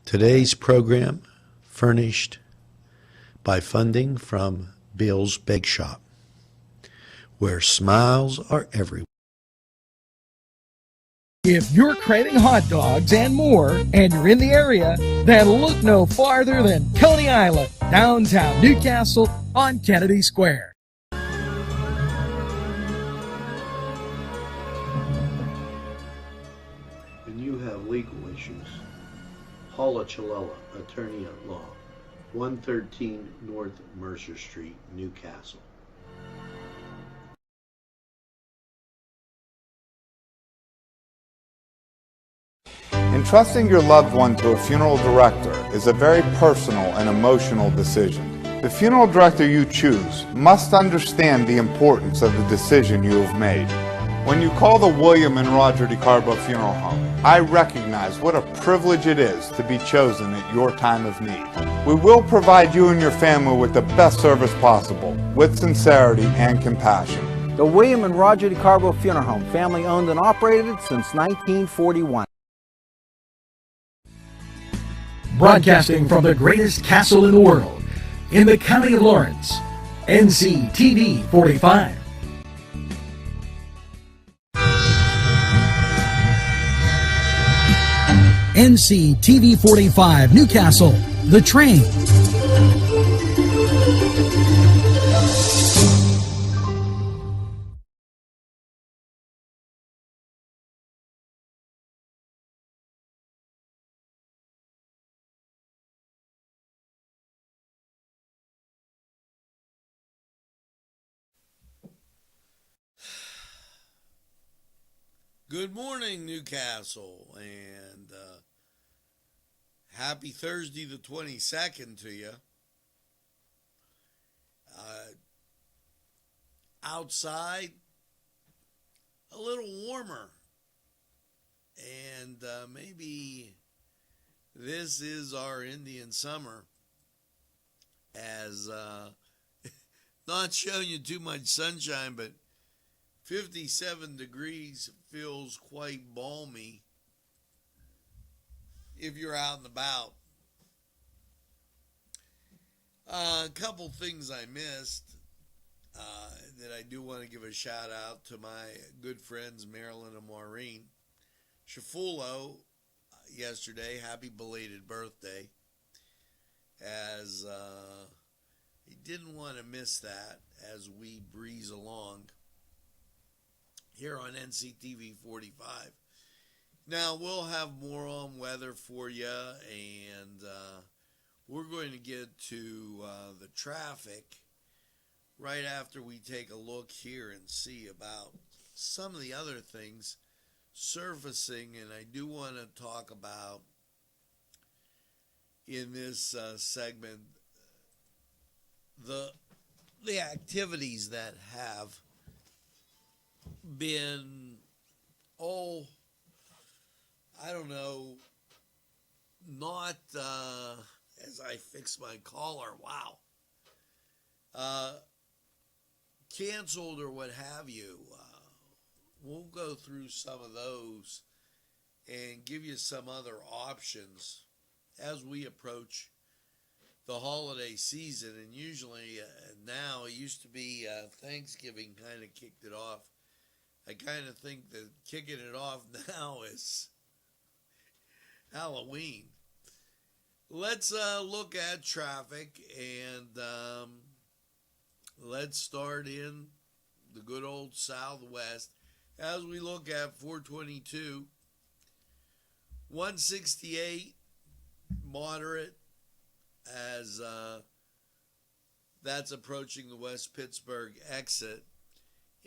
Today's program furnished by funding from Bill's Bake Shop, where smiles are everywhere. If you're craving hot dogs and more, and you're in the area, then look no farther than Coney Island, downtown Newcastle on Kennedy Square. When you have legal issues, Paula Chalella, attorney at law, 113 North Mercer Street, Newcastle. Entrusting your loved one to a funeral director is a very personal and emotional decision. The funeral director you choose must understand the importance of the decision you have made. When you call the William and Roger DeCarbo Funeral Home, I recognize what a privilege it is to be chosen at your time of need. We will provide you and your family with the best service possible, with sincerity and compassion. The William and Roger DeCarbo Funeral Home, family owned and operated since 1941. Broadcasting from the greatest castle in the world, in the county of Lawrence, Nctv45. Nctv45 Newcastle, The Train. Good morning, Newcastle, and happy Thursday the 22nd to you. Outside, a little warmer, and maybe this is our Indian summer, as not showing you too much sunshine, but 57 degrees feels quite balmy if you're out and about. A couple things I missed that I do want to give a shout out to my good friends Marilyn and Maureen Shafulo yesterday. Happy belated birthday, as he didn't want to miss that as we breeze along here on Nctv45. Now, we'll have more on weather for you, and we're going to get to the traffic right after we take a look here and see about some of the other things surfacing. And I do want to talk about in this segment the activities that have been, I don't know, not as I fix my collar, canceled or what have you. We'll go through some of those and give you some other options as we approach the holiday season. And usually now, it used to be Thanksgiving kind of kicked it off. I kind of think that kicking it off now is Halloween. Let's look at traffic, and let's start in the good old Southwest as we look at 422, 168, moderate, as that's approaching the West Pittsburgh exit.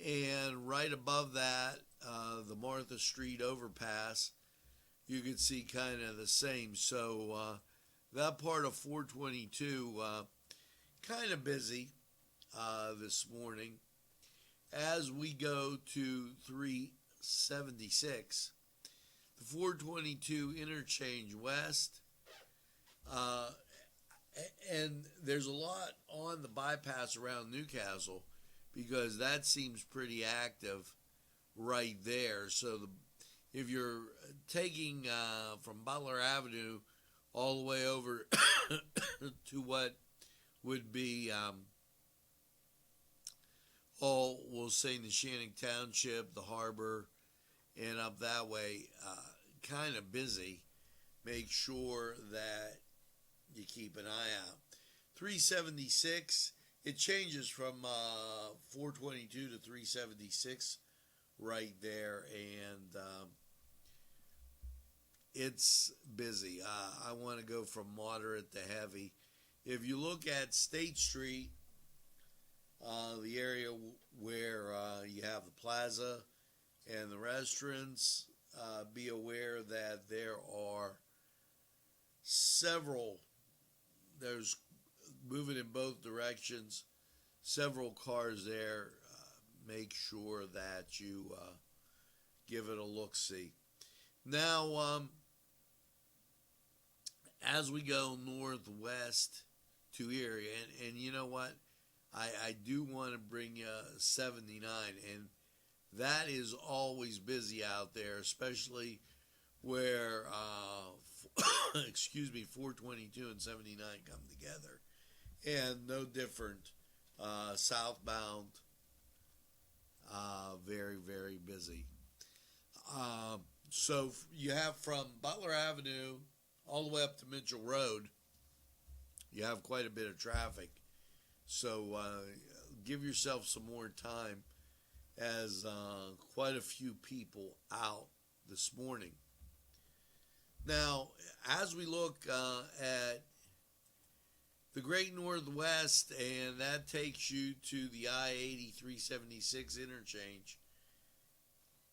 And right above that, the Martha Street overpass, you can see kind of the same. So that part of 422 kind of busy this morning. As we go to 376, the 422 interchange west, and there's a lot on the bypass around Newcastle, because that seems pretty active right there. So if you're taking from Butler Avenue all the way over to what would be all, we'll say, Neshannock Township, the harbor, and up that way, kind of busy. Make sure that you keep an eye out. 376, it changes from 422 to 376 right there, and it's busy. I want to go from moderate to heavy. If you look at State Street, the area where you have the plaza and the restaurants, be aware that there are there's moving in both directions, several cars there. Make sure that you give it a look-see. Now, as we go northwest to Erie, and you know what? I do want to bring you 79, and that is always busy out there, especially where 422 and 79 come together, and no different. Southbound, very, very busy. So you have from Butler Avenue all the way up to Mitchell Road, you have quite a bit of traffic. So give yourself some more time, as quite a few people out this morning. Now, as we look at the Great Northwest, and that takes you to the I-80-376 interchange,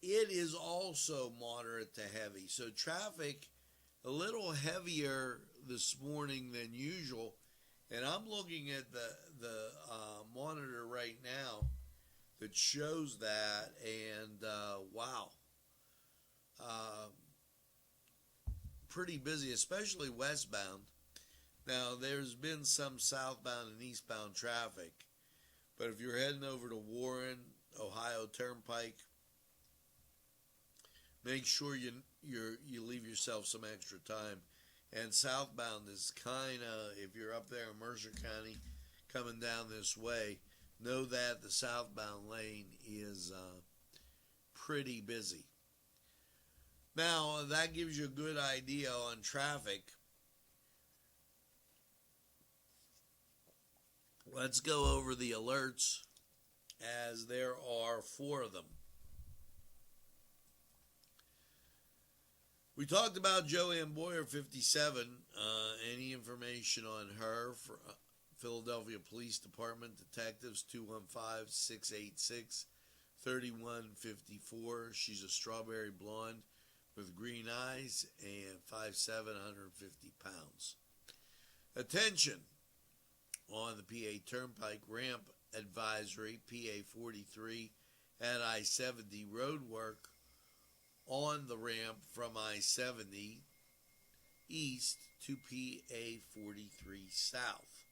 it is also moderate to heavy. So traffic a little heavier this morning than usual. And I'm looking at the monitor right now that shows that, and wow, pretty busy, especially westbound. Now, there's been some southbound and eastbound traffic, but if you're heading over to Warren, Ohio Turnpike, make sure you leave yourself some extra time. And southbound is kind of, if you're up there in Mercer County coming down this way, know that the southbound lane is pretty busy. Now, that gives you a good idea on traffic. Let's go over the alerts, as there are 4 of them. We talked about Joanne Boyer, 57. Any information on her? For Philadelphia Police Department detectives, 215-686-3154. She's a strawberry blonde with green eyes and 5'7", 150 pounds. Attention on the PA Turnpike ramp advisory, PA 43 at I-70 road work on the ramp from I-70 east to PA 43 south.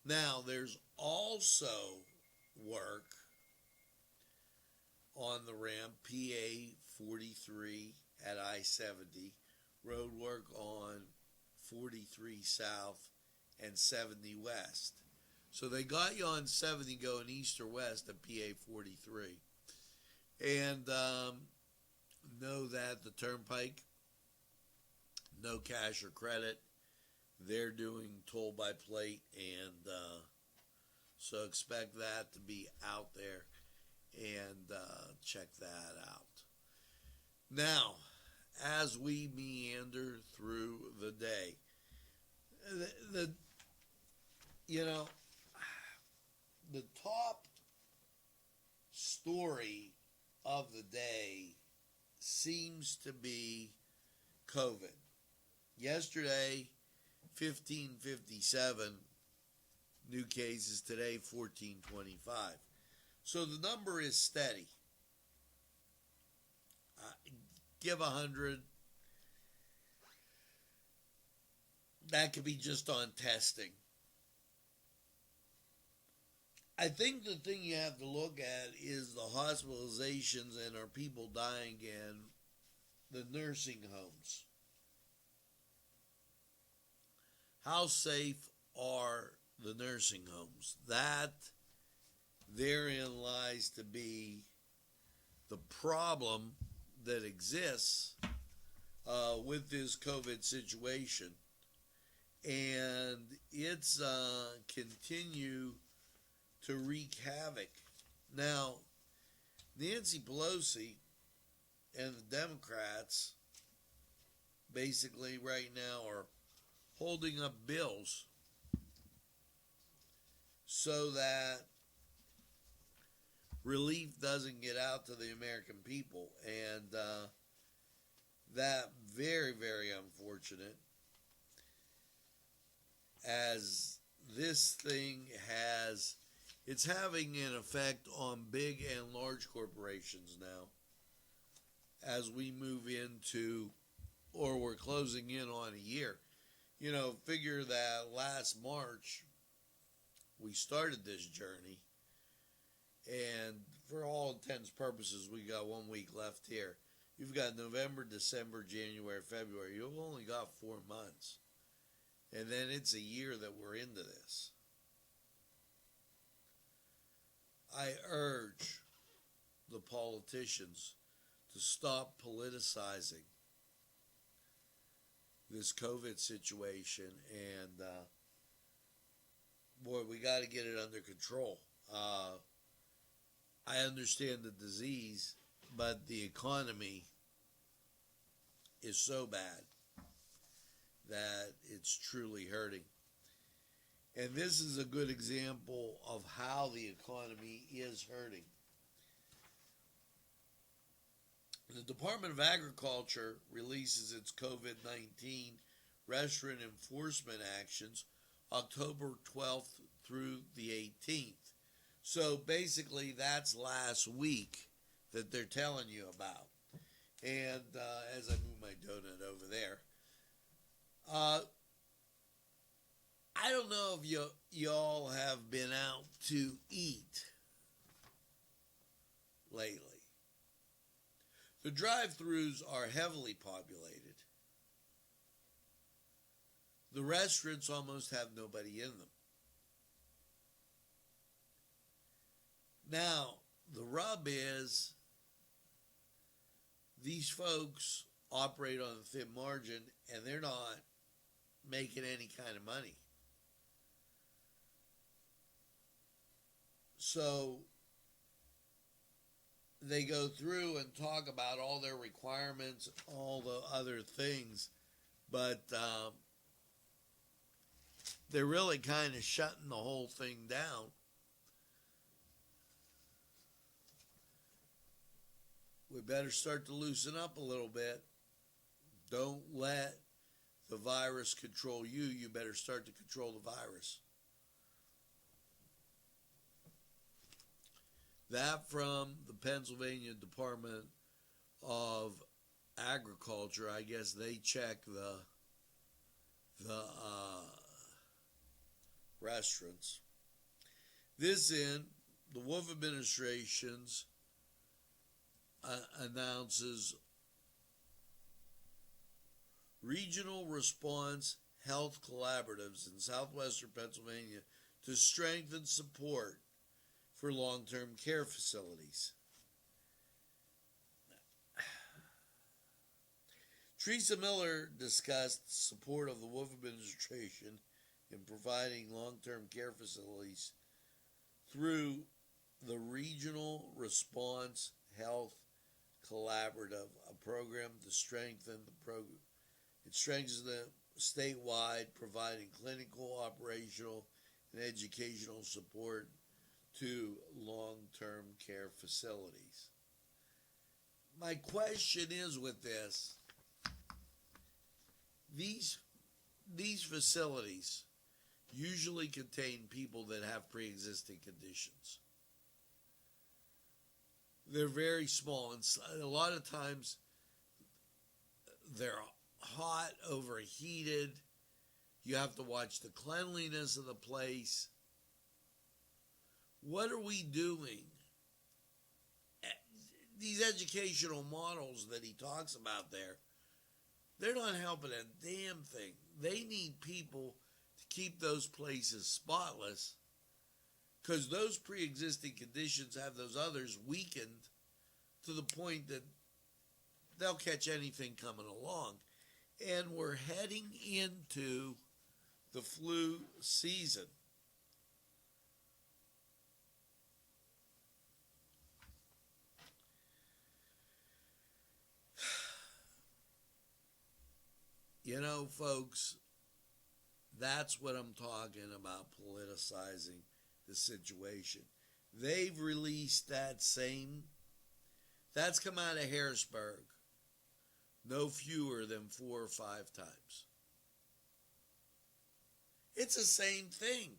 Now, there's also work on the ramp PA 43 at I-70, road work on 43 south and 70 west. So they got you on 70 going east or west at PA 43. And know that the Turnpike, no cash or credit. They're doing toll by plate, and so expect that to be out there, and check that out. Now, as we meander through the day, the top story of the day seems to be COVID. Yesterday, 1,557 new cases. Today, 1,425. So the number is steady. Give 100. That could be just on testing. I think the thing you have to look at is the hospitalizations and are people dying in the nursing homes. How safe are the nursing homes? That therein lies to be the problem that exists with this COVID situation. And it's continue to wreak havoc. Now, Nancy Pelosi and the Democrats basically right now are holding up bills so that relief doesn't get out to the American people. And that very, very unfortunate, as this thing it's having an effect on big and large corporations now as we move into, or we're closing in on a year. You know, figure that last March we started this journey, and for all intents and purposes we got 1 week left here. You've got November, December, January, February. You've only got 4 months. And then it's a year that we're into this. I urge the politicians to stop politicizing this COVID situation, and boy, we got to get it under control. I understand the disease, but the economy is so bad that it's truly hurting. And this is a good example of how the economy is hurting. The Department of Agriculture releases its COVID-19 restaurant enforcement actions October 12th through the 18th. So basically that's last week that they're telling you about. And as I move my donut over there, I don't know if y'all have been out to eat lately. The drive-thrus are heavily populated. The restaurants almost have nobody in them. Now, the rub is these folks operate on a thin margin, and they're not making any kind of money. So they go through and talk about all their requirements, all the other things, but they're really kind of shutting the whole thing down. We better start to loosen up a little bit. Don't let the virus control you. You better start to control the virus. That from the Pennsylvania Department of Agriculture. I guess they check the restaurants. This in the Wolf administration's announces regional response health collaboratives in southwestern Pennsylvania to strengthen support for long-term care facilities. Teresa Miller discussed support of the Wolf administration in providing long-term care facilities through the Regional Response Health Collaborative, a program to strengthen the program. It strengthens the statewide, providing clinical, operational, and educational support to long-term care facilities. My question is with this, these facilities usually contain people that have pre-existing conditions. They're very small, and a lot of times they're hot, overheated. You have to watch the cleanliness of the place. What are we doing? These educational models that he talks about there, they're not helping a damn thing. They need people to keep those places spotless, because those pre-existing conditions have those others weakened to the point that they'll catch anything coming along. And we're heading into the flu season. You know, folks, that's what I'm talking about, politicizing the situation. They've released that's come out of Harrisburg no fewer than 4 or 5 times. It's the same thing.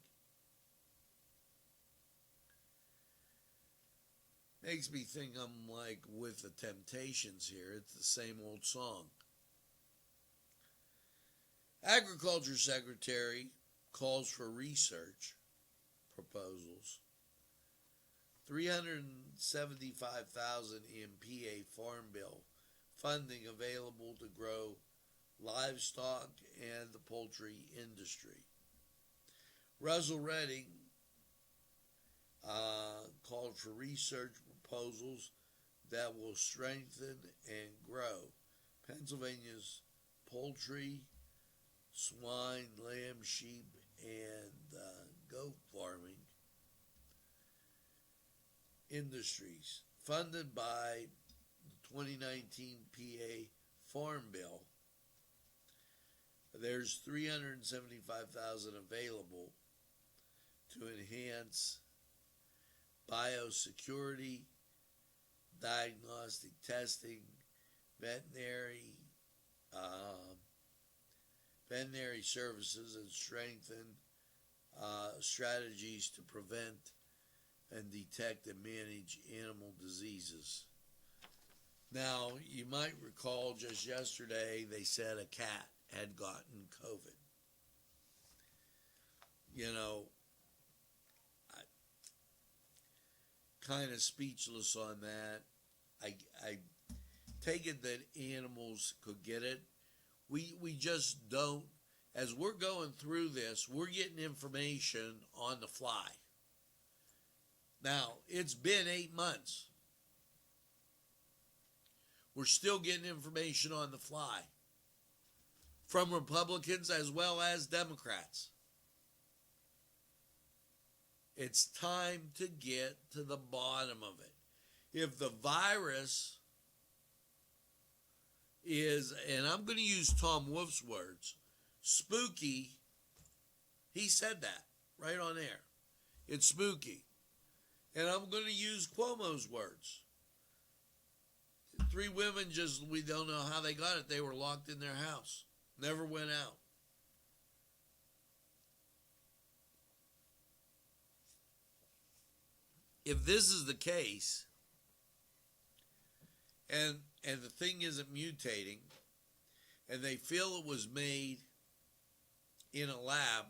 Makes me think I'm like with the Temptations here. It's the same old song. Agriculture Secretary calls for research proposals. $375,000 in PA Farm Bill funding available to grow livestock and the poultry industry. Russell Redding called for research proposals that will strengthen and grow Pennsylvania's poultry, swine, lamb, sheep, and goat farming industries, funded by the 2019 PA Farm Bill. There's $375,000 available to enhance biosecurity, diagnostic testing, veterinary services, and strengthen strategies to prevent and detect and manage animal diseases. Now, you might recall just yesterday they said a cat had gotten COVID. You know, kind of speechless on that. I take it that animals could get it. We just don't. As we're going through this, we're getting information on the fly. Now, it's been 8 months. We're still getting information on the fly from Republicans as well as Democrats. It's time to get to the bottom of it. If the virus is, and I'm going to use Tom Wolf's words, spooky, he said that right on air. It's spooky. And I'm going to use Cuomo's words. 3 women we don't know how they got it. They were locked in their house. Never went out. If this is the case, and the thing isn't mutating, and they feel it was made in a lab,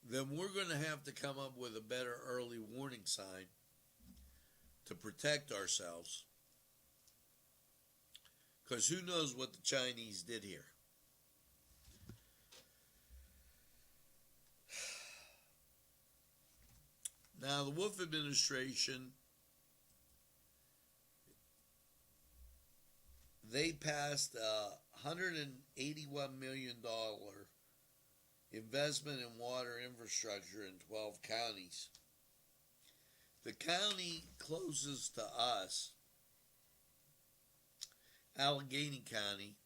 then we're going to have to come up with a better early warning sign to protect ourselves. Because who knows what the Chinese did here. Now, the Wolf administration, they passed a $181 million investment in water infrastructure in 12 counties. The county closest to us, Allegheny County,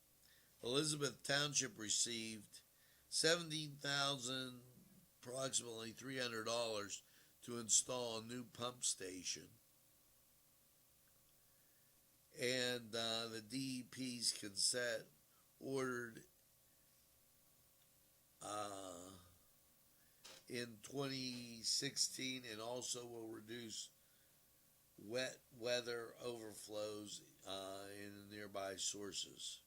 Elizabeth Township, received $17,000, approximately $300, to install a new pump station. And the DEP's consent ordered in 2016, and also will reduce wet weather overflows in nearby sources.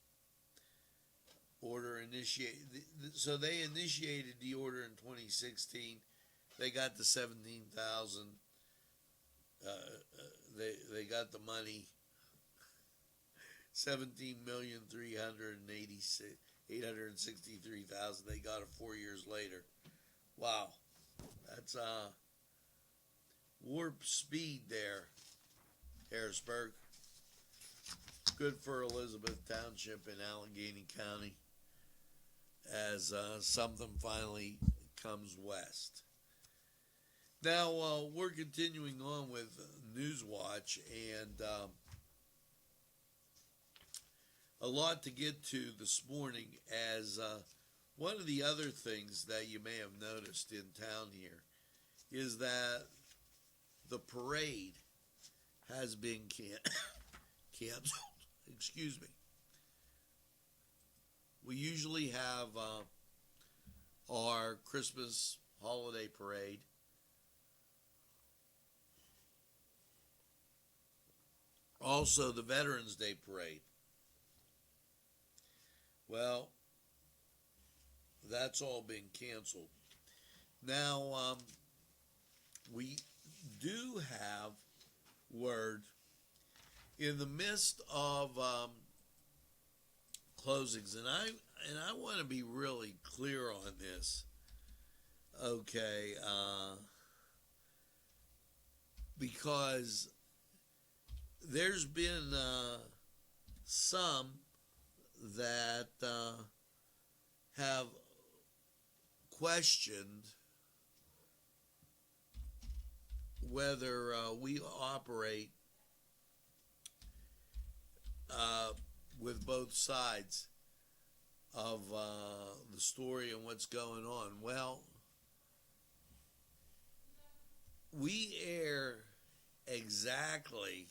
So they initiated the order in 2016. They got the 17,000. They got the money. 17,386,000 863,000. They got it 4 years later. Wow. That's warp speed there, Harrisburg. Good for Elizabeth Township in Allegheny County as something finally comes west. Now, we're continuing on with Newswatch, and a lot to get to this morning, as one of the other things that you may have noticed in town here is that the parade has been canceled. Excuse me. We usually have our Christmas holiday parade. Also, the Veterans Day parade. Well, that's all been canceled. Now, we do have word in the midst of closings, and I want to be really clear on this. Okay, because there's been some that have questioned whether we operate with both sides of the story and what's going on. Well, we air exactly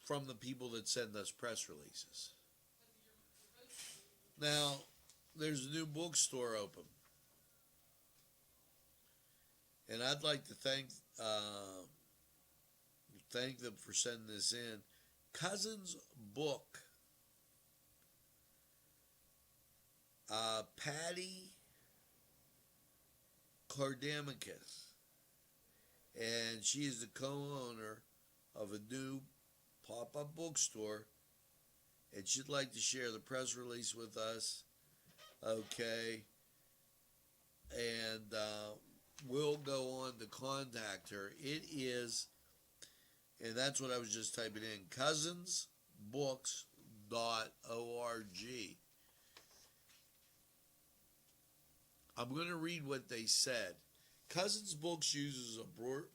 from the people that send us press releases. Now, there's a new bookstore open, and I'd like to thank them for sending this in. Cousins Book. Patty Cardamicus, and she is the co-owner of a new pop-up bookstore, and she'd like to share the press release with us. Okay, and we'll go on to contact her. It is, and that's what I was just typing in, cousinsbooks.org. I'm going to read what they said. Cousins Books uses a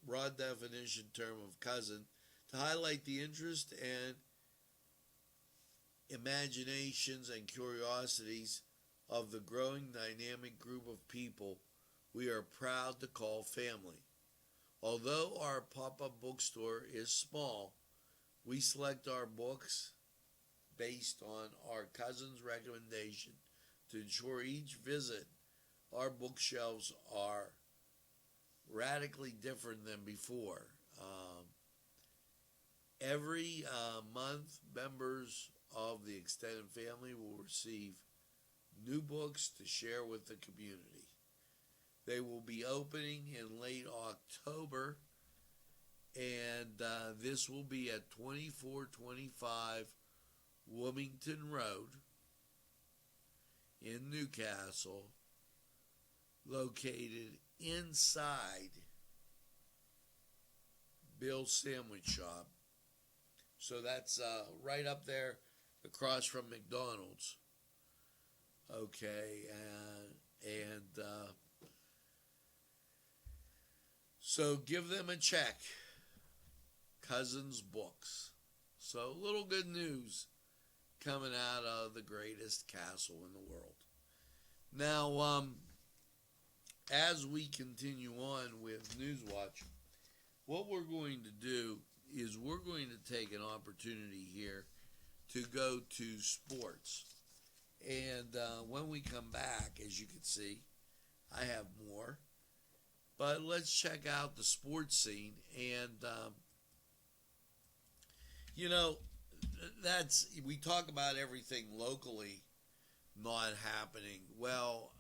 broad definition term of cousin to highlight the interest and imaginations and curiosities of the growing dynamic group of people we are proud to call family. Although our pop-up bookstore is small, we select our books based on our cousin's recommendation to ensure each visit our bookshelves are radically different than before. Every month, members of the extended family will receive new books to share with the community. They will be opening in late October, and this will be at 2425 Wilmington Road in Newcastle, located inside Bill's Sandwich Shop. So that's right up there across from McDonald's. Okay, and so give them a check. Cousins Books. So little good news coming out of the greatest castle in the world. Now, as we continue on with Newswatch, what we're going to do is we're going to take an opportunity here to go to sports. And when we come back, as you can see, I have more. But let's check out the sports scene. And, we talk about everything locally not happening. Well,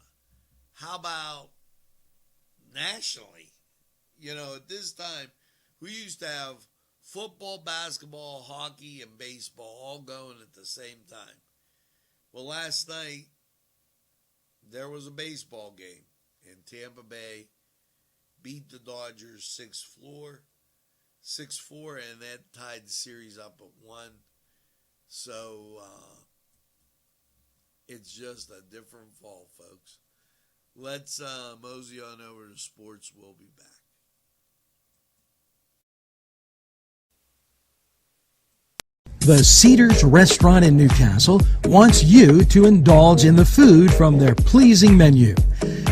how about nationally? At this time, we used to have football, basketball, hockey, and baseball all going at the same time. Well, last night, there was a baseball game, and Tampa Bay beat the Dodgers 6-4, and that tied the series up at 1. So, it's just a different fall, folks. Let's mosey on over to sports. We'll be back. The Cedars Restaurant in Newcastle wants you to indulge in the food from their pleasing menu.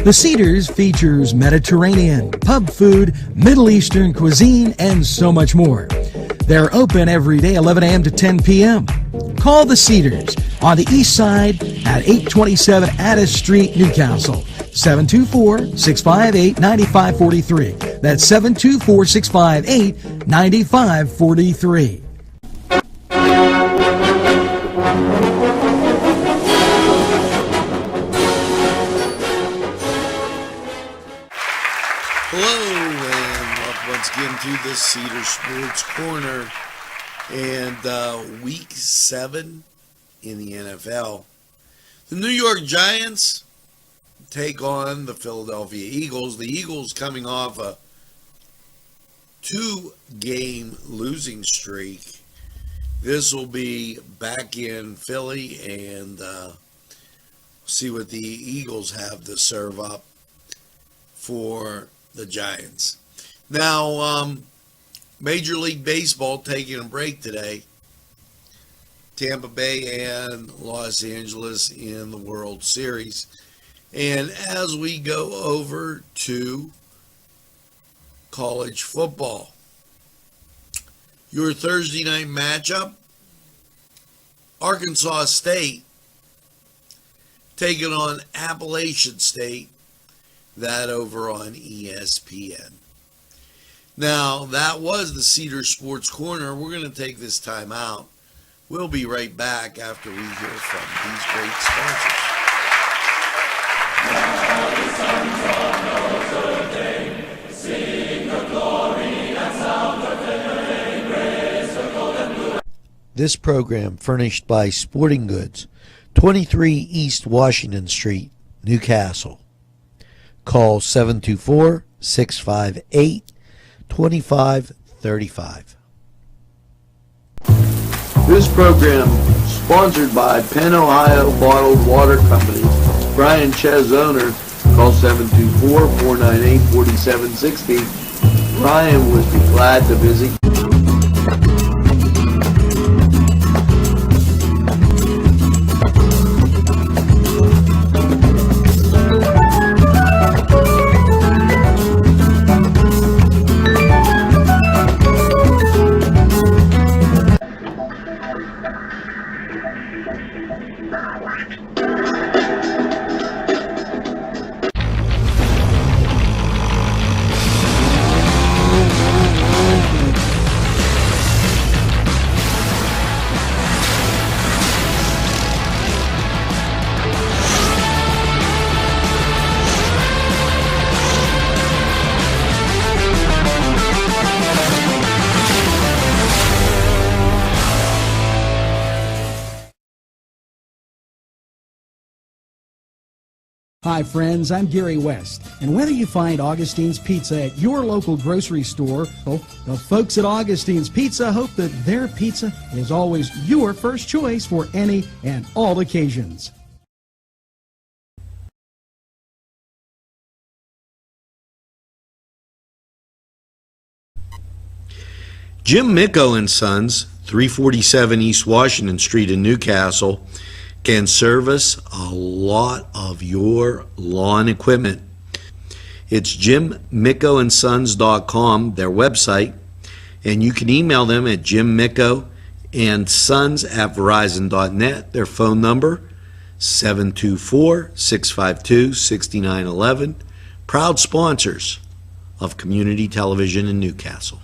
The Cedars features Mediterranean, pub food, Middle Eastern cuisine, and so much more. They're open every day, 11 a.m. to 10 p.m. Call the Cedars on the east side at 827 Addis Street, Newcastle. 724-658-9543. That's 724-658-9543. Hello, and welcome once again to the Cedar Sports Corner. And week 7 in the NFL. The New York Giants take on the Philadelphia Eagles. The Eagles coming off a 2-game losing streak. This will be back in Philly, and see what the Eagles have to serve up for the Giants. Now, Major League Baseball taking a break today. Tampa Bay and Los Angeles in the World Series. And as we go over to college football, your Thursday night matchup, Arkansas State taking on Appalachian State, that over on ESPN. Now, that was the Cedar Sports Corner. We're going to take this time out. We'll be right back after we hear from these great sponsors. This program furnished by Sporting Goods, 23 East Washington Street, Newcastle. Call 724-658-2535. This program sponsored by Penn Ohio Bottled Water Company. Brian Ches, owner. Call 724-498-4760. Brian would be glad to visit. Hi friends, I'm Gary West, and whether you find Augustine's Pizza at your local grocery store, the folks at Augustine's Pizza hope that their pizza is always your first choice for any and all occasions. Jim Micco and Sons, 347 East Washington Street in Newcastle, can service a lot of your lawn equipment. It's jimmickoandsons.com, their website, and you can email them at jimmickoandsons@verizon.net. Their phone number, 724-652-6911. Proud sponsors of community television in Newcastle.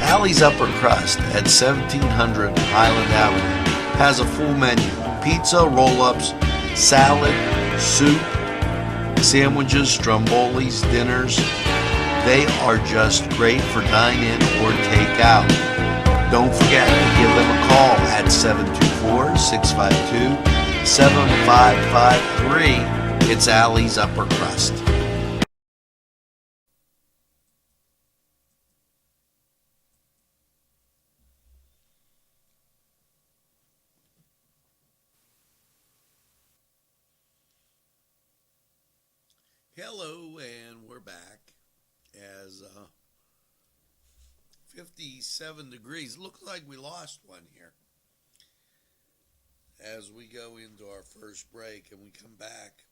Alley's Upper Crust at 1700 Highland Avenue has a full menu: pizza, roll-ups, salad, soup, sandwiches, strombolis, dinners. They are just great for dine-in or take-out. Don't forget to give them a call at 724-652-7553. It's Allie's Upper Crust. Hello, and we're back as 57 degrees. Looks like we lost one here as we go into our first break and we come back.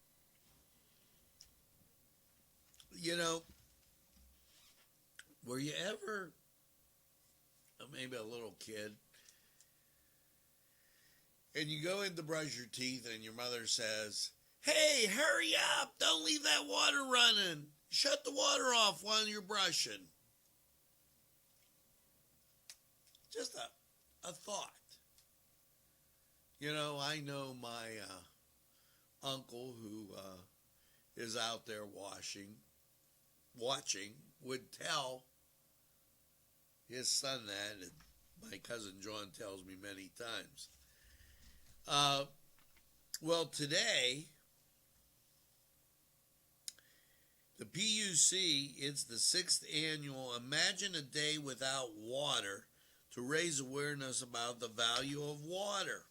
You know, were you ever maybe a little kid and you go in to brush your teeth and your mother says, "Hey, hurry up. Don't leave that water running. Shut the water off while you're brushing." Just a thought. You know, I know my uncle who is out there watching, would tell his son that, and my cousin John tells me many times. Well, today, the PUC, it's the 6th annual Imagine a Day Without Water to raise awareness about the value of water.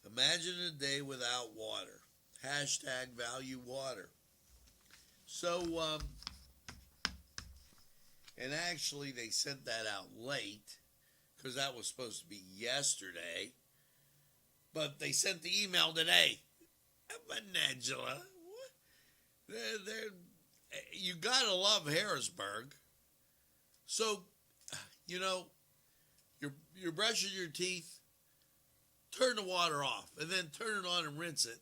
Imagine a day without water. Hashtag value water. So, and actually they sent that out late because that was supposed to be yesterday. But they sent the email today. But Angela, you gotta love Harrisburg. So, you know, you're brushing your teeth, turn the water off, and then turn it on and rinse it.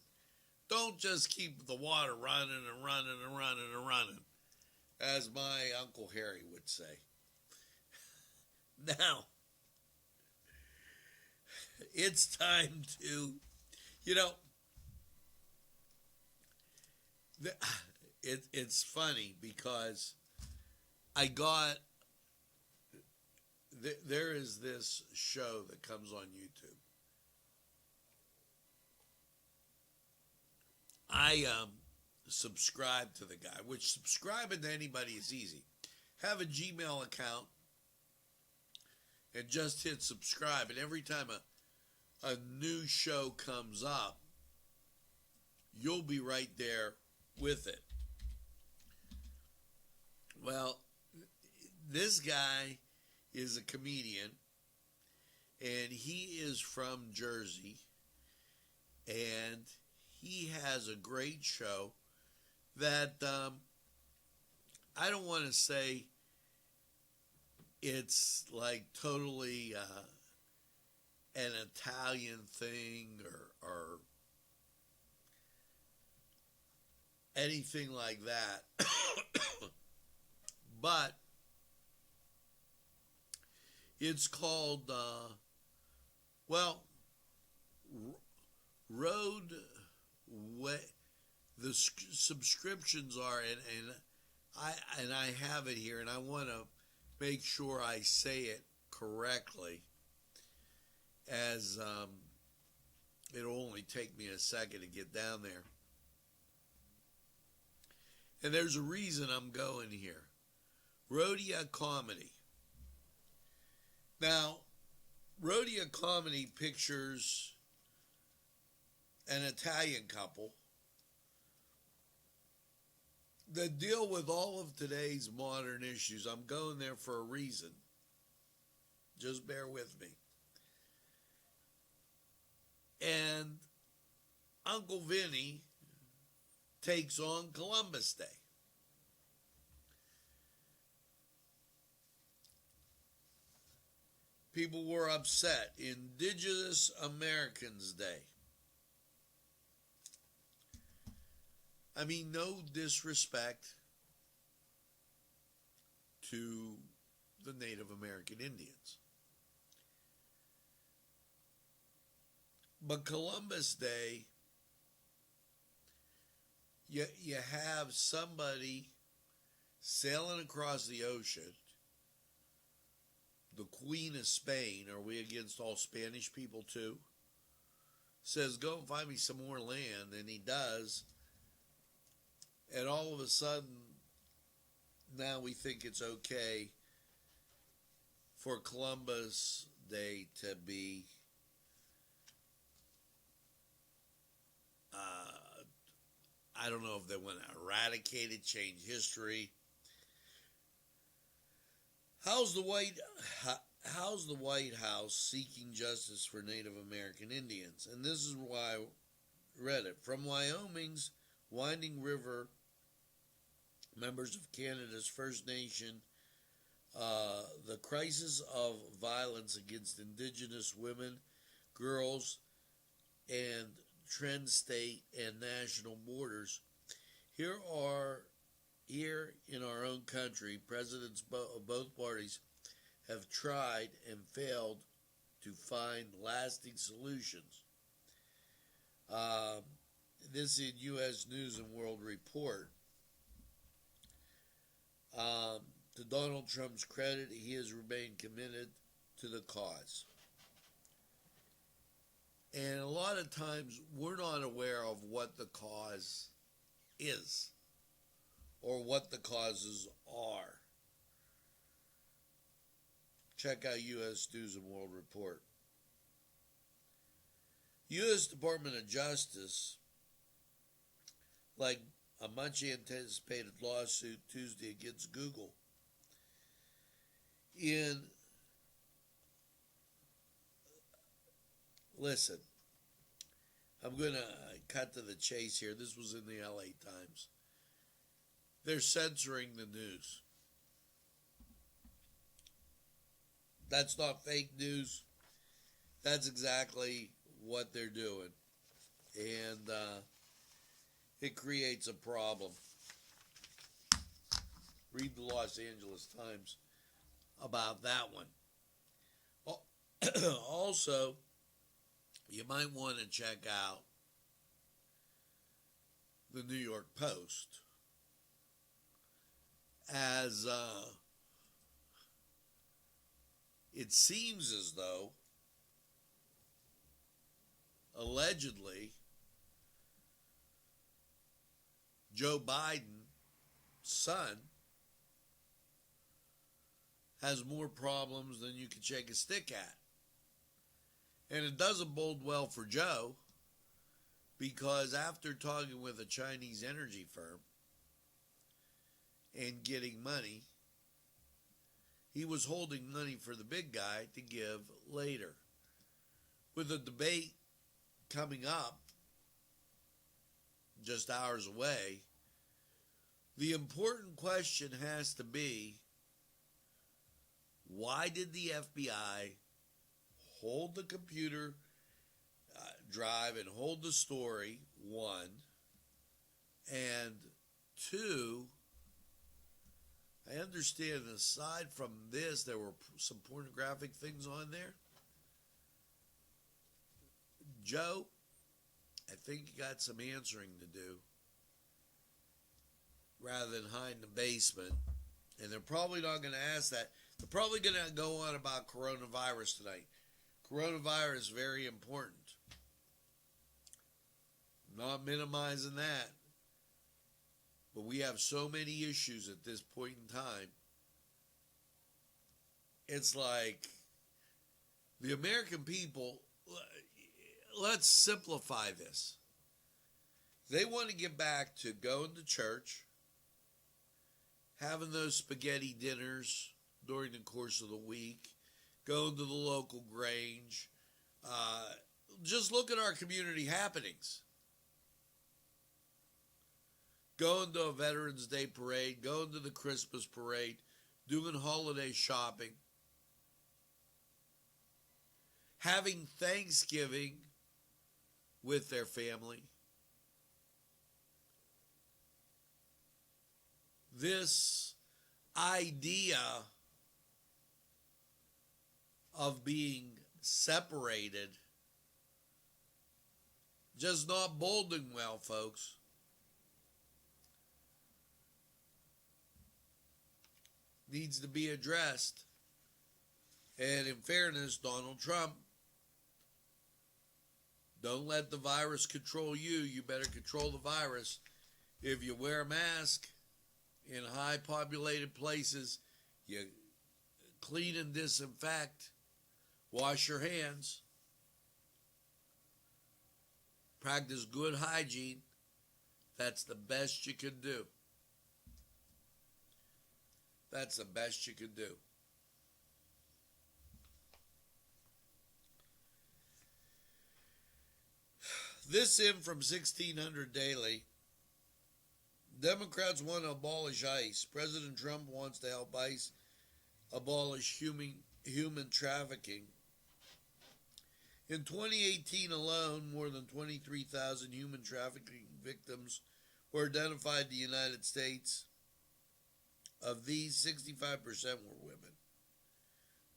Don't just keep the water running and running and running and running, as my Uncle Harry would say. Now, it's time to, you know, it's funny because there is this show that comes on YouTube. I subscribe to the guy, which subscribing to anybody is easy. Have a Gmail account and just hit subscribe, and every time a new show comes up, you'll be right there with it. Well, this guy is a comedian, and he is from Jersey, and he has a great show that I don't want to say it's like totally an Italian thing or anything like that. But it's called, Road Way. The subscriptions are, and I have it here, and I want to make sure I say it correctly, as it'll only take me a second to get down there. And there's a reason I'm going here. Rodia Comedy. Now, Rodia Comedy pictures an Italian couple that deal with all of today's modern issues. I'm going there for a reason. Just bear with me. And Uncle Vinny takes on Columbus Day. People were upset. Indigenous Americans Day. I mean, no disrespect to the Native American Indians. But Columbus Day you have somebody sailing across the ocean, the Queen of Spain, are we against all Spanish people too? Says, go and find me some more land, and he does. And all of a sudden, now we think it's okay for Columbus Day to be I don't know if they want to eradicate it, change history. How's the White House seeking justice for Native American Indians? And this is why I read it. From Wyoming's Winding River, members of Canada's First Nation, the crisis of violence against Indigenous women, girls, and trans-state and national borders. Here in our own country, presidents of both parties have tried and failed to find lasting solutions. This in U.S. News and World Report. To Donald Trump's credit, he has remained committed to the cause. And a lot of times we're not aware of what the cause is or what the causes are. Check out U.S. News and World Report. U.S. Department of Justice, like a much anticipated lawsuit Tuesday against Google, listen, I'm going to cut to the chase here. This was in the LA Times. They're censoring the news. That's not fake news. That's exactly what they're doing. And it creates a problem. Read the Los Angeles Times about that one. Also, you might want to check out the New York Post, as it seems as though allegedly Joe Biden's son has more problems than you can shake a stick at. And it doesn't bode well for Joe, because after talking with a Chinese energy firm and getting money, he was holding money for the big guy to give later. With the debate coming up just hours away, the important question has to be, why did the FBI hold the computer drive and hold the story, one, and two, I understand aside from this, there were some pornographic things on there. Joe, I think you got some answering to do rather than hide in the basement. And they're probably not going to ask that. They're probably going to go on about coronavirus tonight. Coronavirus is very important. Not minimizing that. But we have so many issues at this point in time. It's like the American people, let's simplify this. They want to get back to going to church, having those spaghetti dinners during the course of the week, going to the local Grange, just look at our community happenings. Going to a Veterans Day parade, going to the Christmas parade, doing holiday shopping, having Thanksgiving with their family. This idea of being separated just not boding well, folks. needs to be addressed. And in fairness, Donald Trump, don't let the virus control you. You better control the virus. If you wear a mask in high populated places, you clean and disinfect, wash your hands, practice good hygiene. That's the best you can do. That's the best you can do. This in from 1600 Daily. Democrats want to abolish ICE. President Trump wants to help ICE abolish human trafficking. In 2018 alone, more than 23,000 human trafficking victims were identified in the United States. Of these, 65% were women.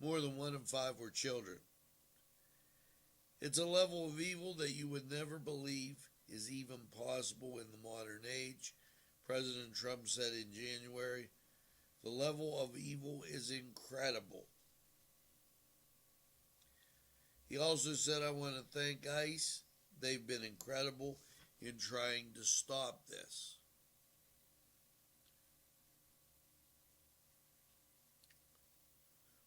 More than 1 in 5 were children. It's a level of evil that you would never believe is even possible in the modern age. President Trump said in January, the level of evil is incredible. He also said, I want to thank ICE. They've been incredible in trying to stop this.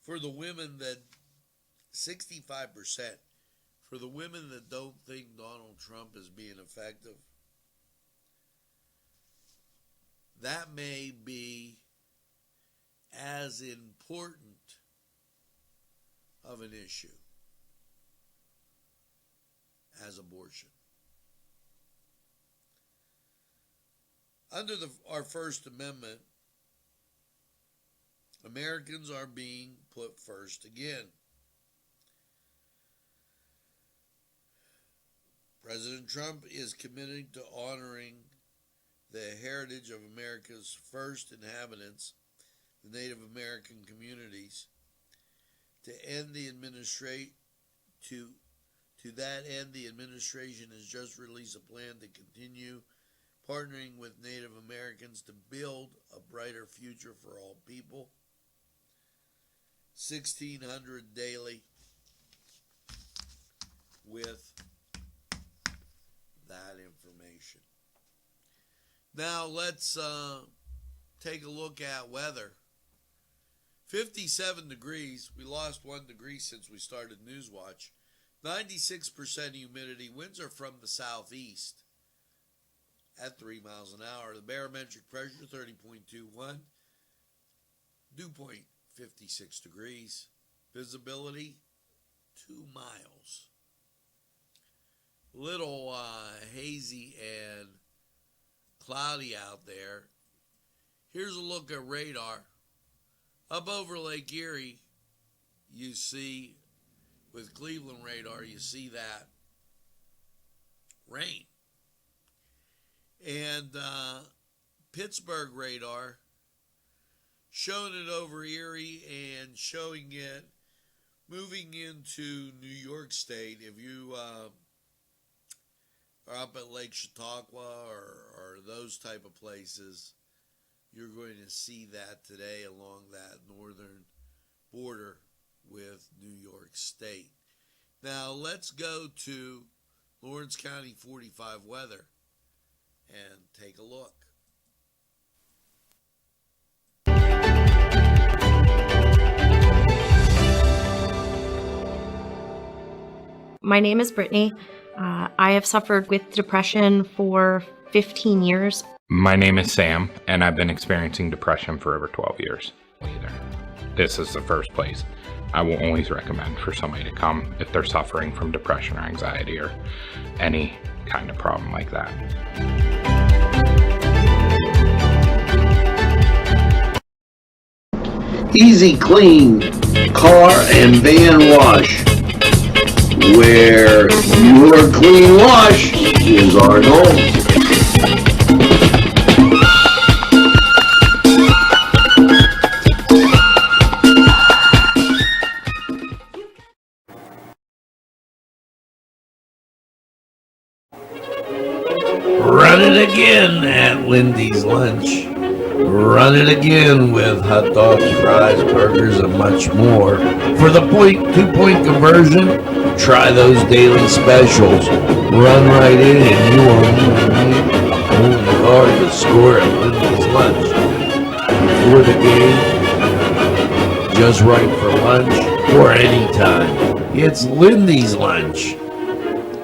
For the women that, 65%, for the women that don't think Donald Trump is being effective, that may be as important of an issue as abortion. Under our First Amendment, Americans are being put first again. President Trump is committed to honoring the heritage of America's first inhabitants, the Native American communities. To that end, the administration has just released a plan to continue partnering with Native Americans to build a brighter future for all people. 1600 Daily with that information. Now let's take a look at weather. 57 degrees. We lost 1 degree since we started Newswatch. 96% humidity. Winds are from the southeast at 3 miles an hour. The barometric pressure 30.21. Dew point 56 degrees. Visibility 2 miles. Little hazy and cloudy out there. Here's a look at radar. Up over Lake Erie, you see, with Cleveland radar, you see that rain. And Pittsburgh radar, showing it over Erie and showing it moving into New York State. If you are up at Lake Chautauqua or those type of places, you're going to see that today along that northern border with New York State. Now let's go to Lawrence County 45 weather and take a look. My name is Brittany. I have suffered with depression for 15 years. My name is Sam, and I've been experiencing depression for over 12 years. This is the first place I will always recommend for somebody to come if they're suffering from depression or anxiety or any kind of problem like that. Easy Clean Car and Van Wash, where your clean wash is our goal. Run it again at Lindy's Lunch. running again with hot dogs, fries, burgers, and much more. For the 2-point conversion, try those daily specials. Run right in and you won't even need a home car to score at Lindy's Lunch. Before the game, just right for lunch, or anytime. It's Lindy's Lunch.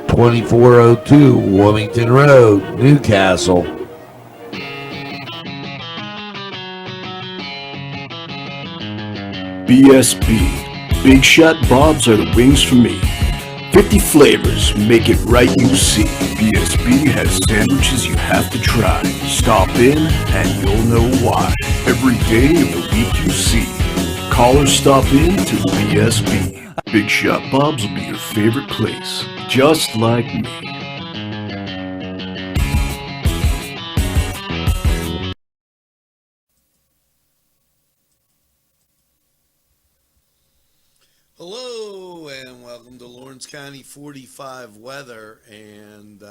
2402 Wilmington Road, Newcastle. BSB. Big Shot Bobs are the wings for me. 50 flavors, make it right, you see. BSB has sandwiches you have to try. Stop in and you'll know why. Every day of the week you see. Call or stop in to BSB. Big Shot Bobs will be your favorite place, just like me. Hello and welcome to Lawrence County 45 weather. And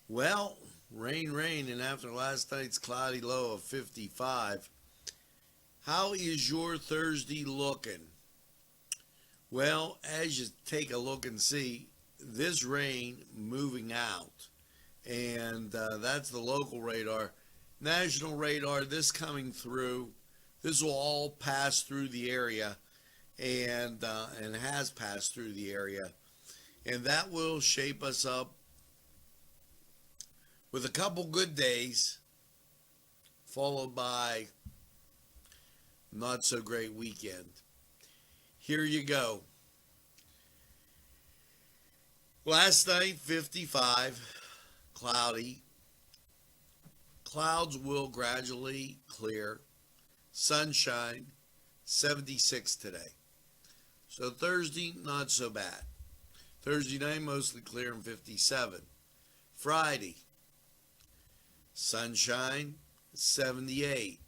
well, rain, and after last night's cloudy low of 55. How is your Thursday looking? Well, as you take a look and see, this rain moving out, and that's the local radar. National radar, this coming through. This will all pass through the area, and has passed through the area, and that will shape us up with a couple good days, followed by not so great weekend. Here you go. Last night, 55, cloudy. Clouds will gradually clear. Sunshine, 76 today. So Thursday, not so bad. Thursday night, mostly clear and 57. Friday, sunshine, 78.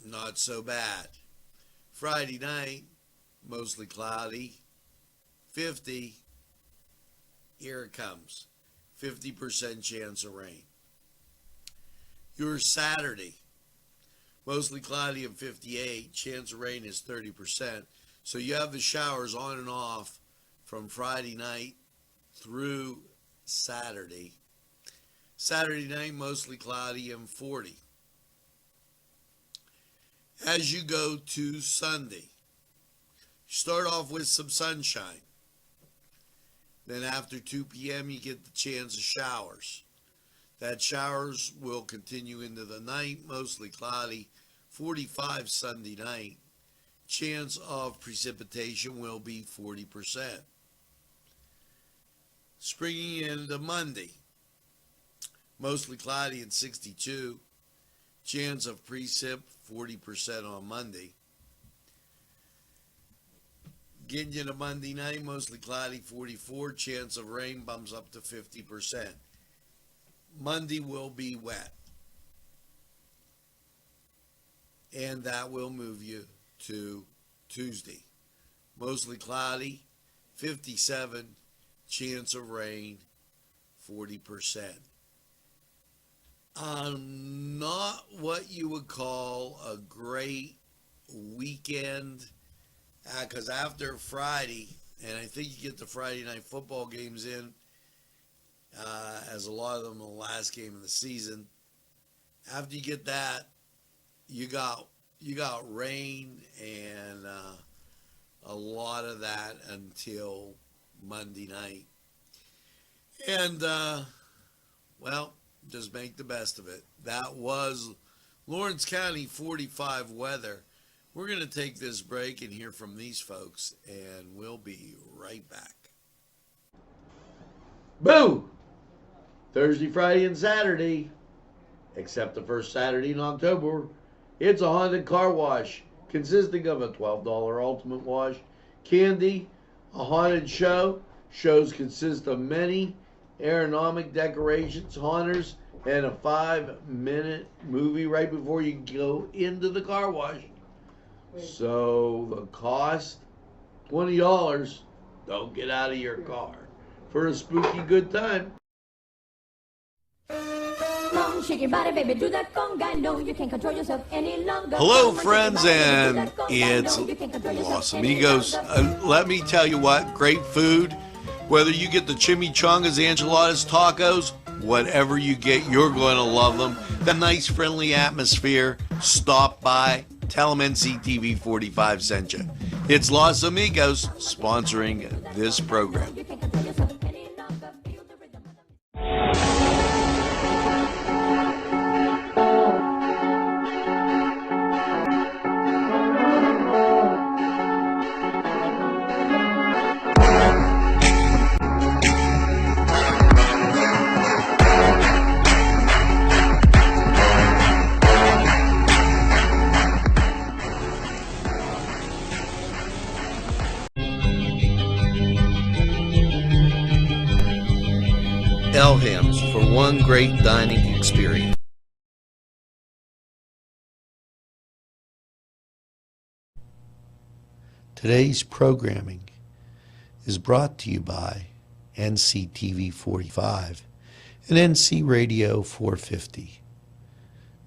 Not so bad. Friday night, mostly cloudy, 50. Here it comes. 50% chance of rain. Your Saturday, mostly cloudy and 58. Chance of rain is 30%. So you have the showers on and off from Friday night through Saturday. Saturday night, mostly cloudy and 40. As you go to Sunday, start off with some sunshine. Then after 2 p.m., you get the chance of showers. That showers will continue into the night, mostly cloudy, 45 Sunday night. Chance of precipitation will be 40%. Springing into Monday, mostly cloudy and 62. Chance of precip, 40% on Monday. Getting you to Monday night, mostly cloudy, 44. Chance of rain bumps up to 50%. Monday will be wet. And that will move you to Tuesday. Mostly cloudy, 57. Chance of rain, 40%. Not what you would call a great weekend, because after Friday, and I think you get the Friday night football games in, as a lot of them are the last game of the season. After you get that, you got rain and a lot of that until Monday night. And well, just make the best of it. That was Lawrence County 45 weather. We're going to take this break and hear from these folks, and we'll be right back. Boo! Thursday, Friday, and Saturday, except the first Saturday in October, it's a haunted car wash consisting of a $12 ultimate wash, candy, a haunted show. Shows consist of many aeronomic decorations, haunters, and a 5-minute movie right before you go into the car wash. So the cost, $20. Don't get out of your car for a spooky good time. long. Shake your body, baby, do that conga. No, you can't control yourself any longer. Hello, friends, and it's Los Amigos. Let me tell you what, great food. Whether you get the chimichangas, enchiladas, tacos, whatever you get, you're going to love them. The nice, friendly atmosphere. Stop by. Tell them NCTV45 sent you. It's Los Amigos sponsoring this program. Elham's for one great dining experience. Today's programming is brought to you by NCTV45 and NC Radio 450,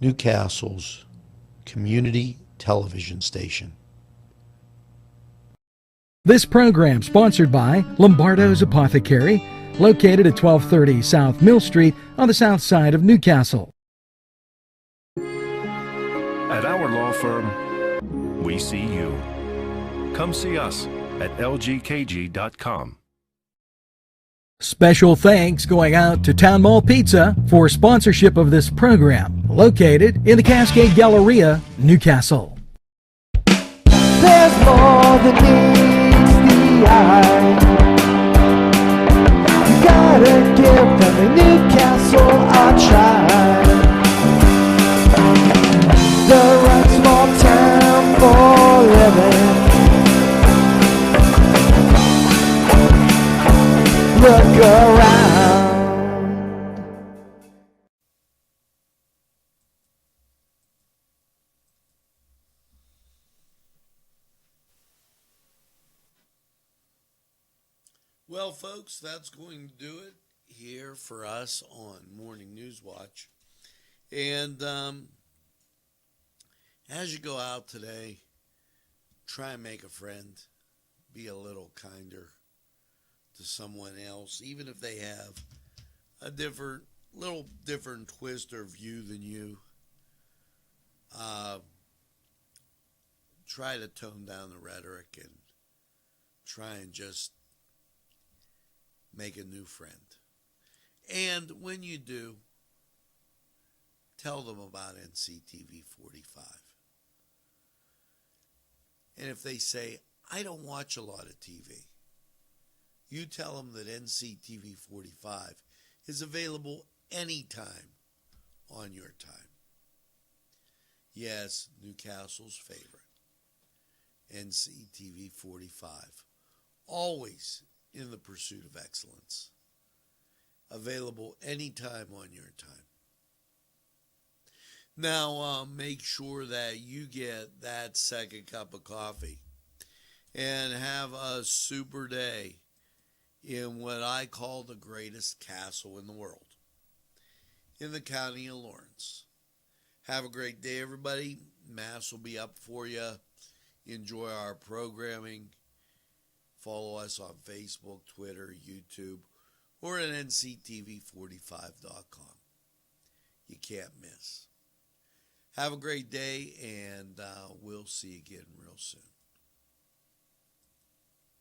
Newcastle's community television station. This program sponsored by Lombardo's Apothecary, located at 1230 South Mill Street on the south side of Newcastle. At our law firm, we see you. Come see us at lgkg.com. Special thanks going out to Town Mall Pizza for sponsorship of this program, located in the Cascade Galleria, Newcastle. There's more than meets the eye. Gotta give them a Newcastle a try. The right small town for living. Look around. Well, folks, that's going to do it here for us on Morning Newswatch. And as you go out today, try and make a friend. Be a little kinder to someone else, even if they have a little different twist or view than you. Try to tone down the rhetoric and try and just make a new friend. And when you do, tell them about NCTV45. And if they say, I don't watch a lot of TV, you tell them that NCTV45 is available anytime on your time. Yes, Newcastle's favorite, NCTV45. Always in the pursuit of excellence. Available anytime on your time. Now, make sure that you get that second cup of coffee and have a super day in what I call the greatest castle in the world, in the county of Lawrence. Have a great day, everybody. Mass will be up for you. Enjoy our programming. Follow us on Facebook, Twitter, YouTube, or at nctv45.com. You can't miss. Have a great day, and we'll see you again real soon.